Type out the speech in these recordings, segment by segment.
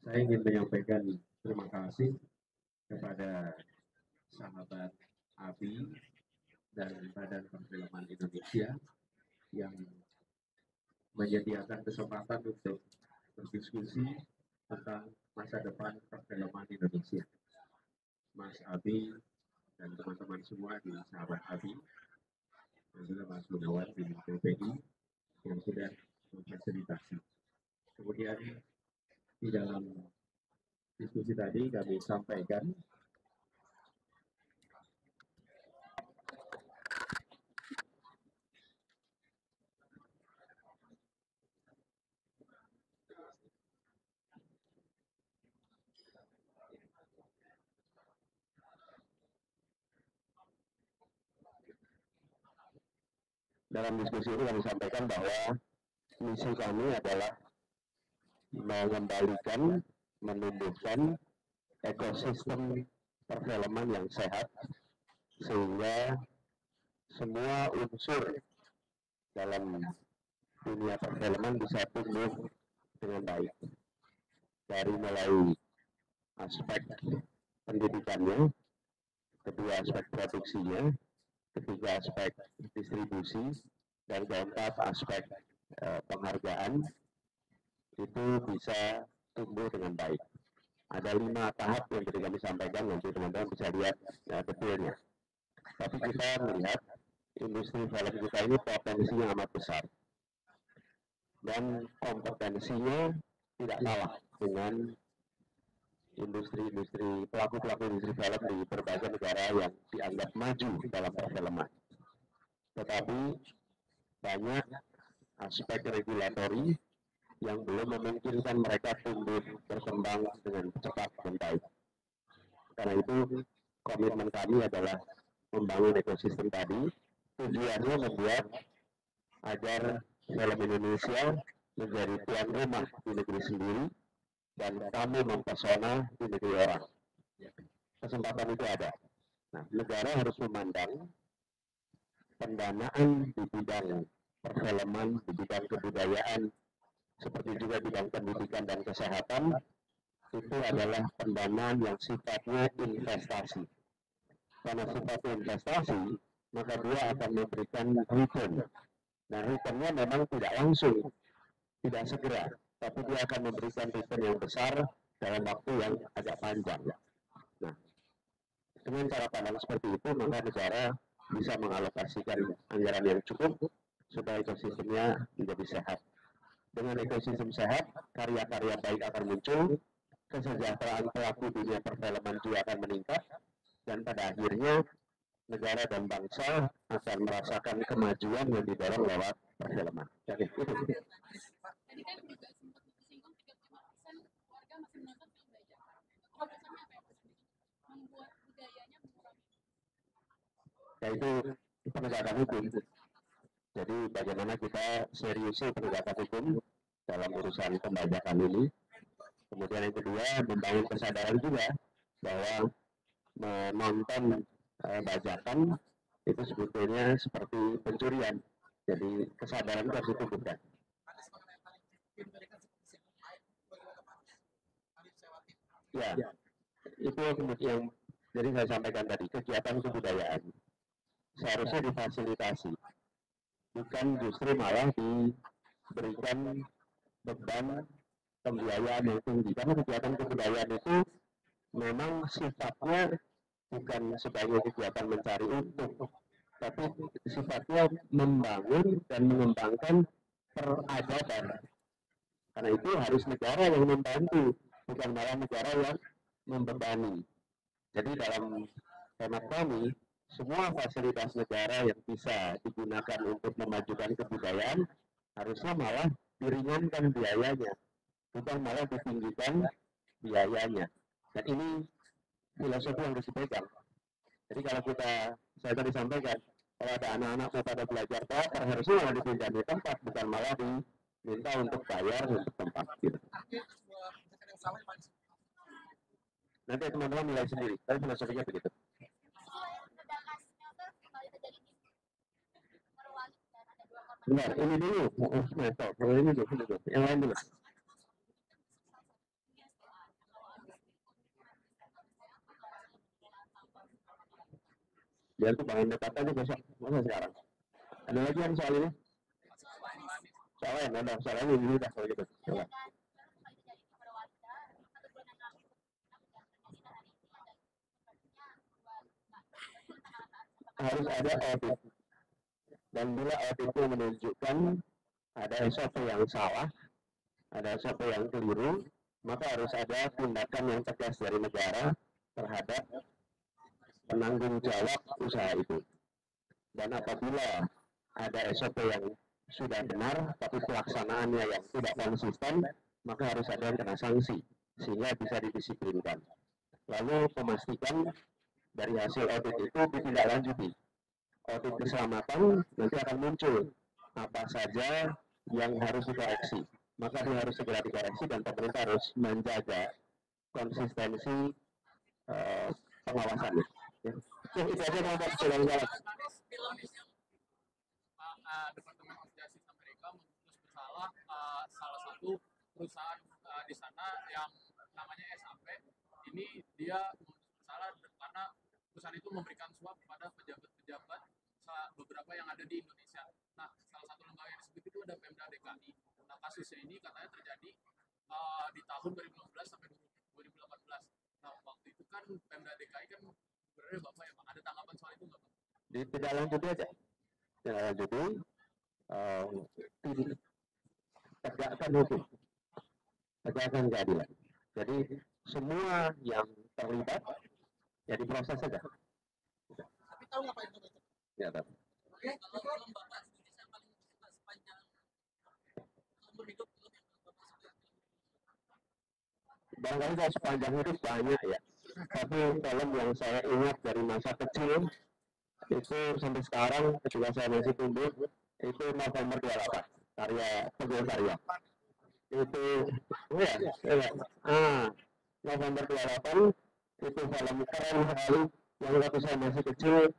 Saya ingin menyampaikan terima kasih kepada sahabat ABI dan Badan Perfilman Indonesia yang menyediakan kesempatan untuk berdiskusi tentang masa depan perfilman Indonesia. Mas Abi dan teman-teman semua di sahabat Abi, dan juga Mas Gunawan di PPI yang sudah memfasilitasi. Kemudian di dalam diskusi tadi kami sampaikan bahwa misi kami adalah mengembalikan, menumbuhkan ekosistem perfilman yang sehat sehingga semua unsur dalam dunia perfilman bisa tumbuh dengan baik, dari mulai aspek pendidikannya, kedua aspek produksinya, ketiga aspek distribusi, dan keempat aspek penghargaan itu bisa tumbuh dengan baik. Ada 5 tahap yang tadi kami sampaikan, nanti teman-teman bisa lihat detailnya. Tapi kita melihat industri film kita ini potensinya amat besar dan kompetensinya tidak kalah dengan industri pelaku-pelaku industri film di berbagai negara yang dianggap maju dalam perfilman. Tetapi banyak aspek regulatori yang belum memungkinkan mereka tumbuh berkembang dengan cepat dan baik. Karena itu komitmen kami adalah membangun ekosistem tadi. Tujuannya membuat agar film Indonesia menjadi tuan rumah di negeri sendiri dan tamu mempesona di negeri orang. Kesempatan itu ada. Nah, negara harus memandang pendanaan di bidang perfilman, di bidang kebudayaan, seperti juga bidang pendidikan dan kesehatan, itu adalah pendanaan yang sifatnya investasi. Karena sifatnya investasi, maka dia akan memberikan return. Nah, returnnya memang tidak langsung, tidak segera, tapi dia akan memberikan return yang besar dalam waktu yang agak panjang. Nah, dengan cara pandang seperti itu, maka negara bisa mengalokasikan anggaran yang cukup supaya ekosistemnya menjadi sehat. Dengan ekosistem sehat, karya-karya baik akan muncul, kesejahteraan pelaku dunia perfilman juga akan meningkat, dan pada akhirnya negara dan bangsa akan merasakan kemajuan yang didorong lewat perfilman. Jadi itu. Tadi kan juga sempat disinggung 35% warga masih menonton film bajakan. Terobosannya apa yang membuat budayanya berkurang? Yaitu penegakan hukum. Jadi bagaimana kita seriusi penegakan hukum dalam urusan pembajakan ini. Kemudian yang kedua, membangun kesadaran juga bahwa menonton bajakan itu sebetulnya seperti pencurian. Jadi kesadaran itu harus ditumbuhkan. Ya, itu yang jadi saya sampaikan tadi, kegiatan kebudayaan seharusnya difasilitasi, bukan justru malah diberikan beban pembiayaan yang tinggi, karena kegiatan kebudayaan itu memang sifatnya bukan sebagai kegiatan mencari untung, tapi sifatnya membangun dan mengembangkan peradaban. Karena itu harus negara yang membantu, bukan malah negara yang membebani. Jadi dalam hemat kami, semua fasilitas negara yang bisa digunakan untuk memajukan kebudayaan harusnya malah diringankan biayanya, bukan malah ditinggikan biayanya. Dan ini filosofi yang harus dipegang. Jadi kalau saya tadi sampaikan, kalau ada anak-anak mau pada belajar teater, harusnya malah dipindah di tempat, bukan malah diminta untuk bayar untuk tempat. Gitu. Nanti teman-teman nilai sendiri, tapi filosofinya begitu. Benar, ini dulu. Ini dulu. Yang lain dulu. Dia tuh bangun dekat aja besok, masa sekarang. Ada lagi yang soal ini? Soal lain, ada soal ini dulu dah kalau gitu. Coba. Harus ada audit. Dan bila audit itu menunjukkan ada SOP yang salah, ada SOP yang keliru, maka harus ada tindakan yang tegas dari negara terhadap penanggung jawab usaha itu. Dan apabila ada SOP yang sudah benar, tapi pelaksanaannya yang tidak konsisten, maka harus ada yang kena sanksi, sehingga bisa didisiplinkan. Lalu memastikan dari hasil audit itu ditindaklanjuti. Audit keselamatan nanti akan muncul apa saja yang harus dikoreksi. Maka dia harus segera dikoreksi dan pemerintah harus menjaga konsistensi pengawasannya. Ya. Itu aja kalau jalan-jalan. Departemen of Justice Amerika memutus bersalah salah satu perusahaan di sana yang namanya SAP. Ini dia memutus bersalah karena perusahaan itu memberikan suap kepada pejabat-pejabat beberapa yang ada di Indonesia. Nah, salah satu lembaga yang disebut itu ada Pemda DKI. Nah, kasusnya ini katanya terjadi di tahun 2015 sampai 2018. Nah, waktu itu kan Pemda DKI kan sebenarnya Bapak ya Pak, ada tanggapan soal itu nggak Pak? Tidak lanjut aja. Tidak lanjuti, tegakkan hukum, tegakkan keadilan. Jadi semua yang terlibat ya diproses saja. Tapi tahu nggak Pak itu? Ya, tahu. Kalau Bapak Indonesia paling suka sepanjang umur hidup barangkali saya sepanjang hidup banyak ya. Tapi film yang saya ingat dari masa kecil itu sampai sekarang ketika saya masih tumbuh itu November 28 karya Teguh Karya. Itu November 28 itu film keren sekali yang waktu saya masih kecil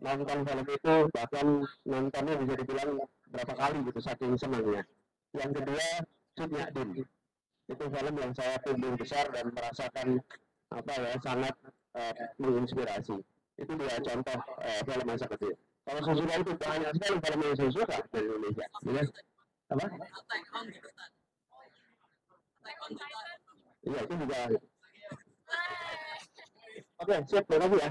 nonton film itu, bahkan nontonnya bisa dibilang berapa kali gitu saking senangnya. Yang kedua Cut Nyak Dien, itu film yang saya tumbuh besar dan merasakan apa ya sangat menginspirasi. Itu dua contoh film masa kecil. Kalau sesudah itu banyak sekali film yang saya suka dari Indonesia. Ya. Apa? Iya itu juga. Oke, siap, terima kasih ya.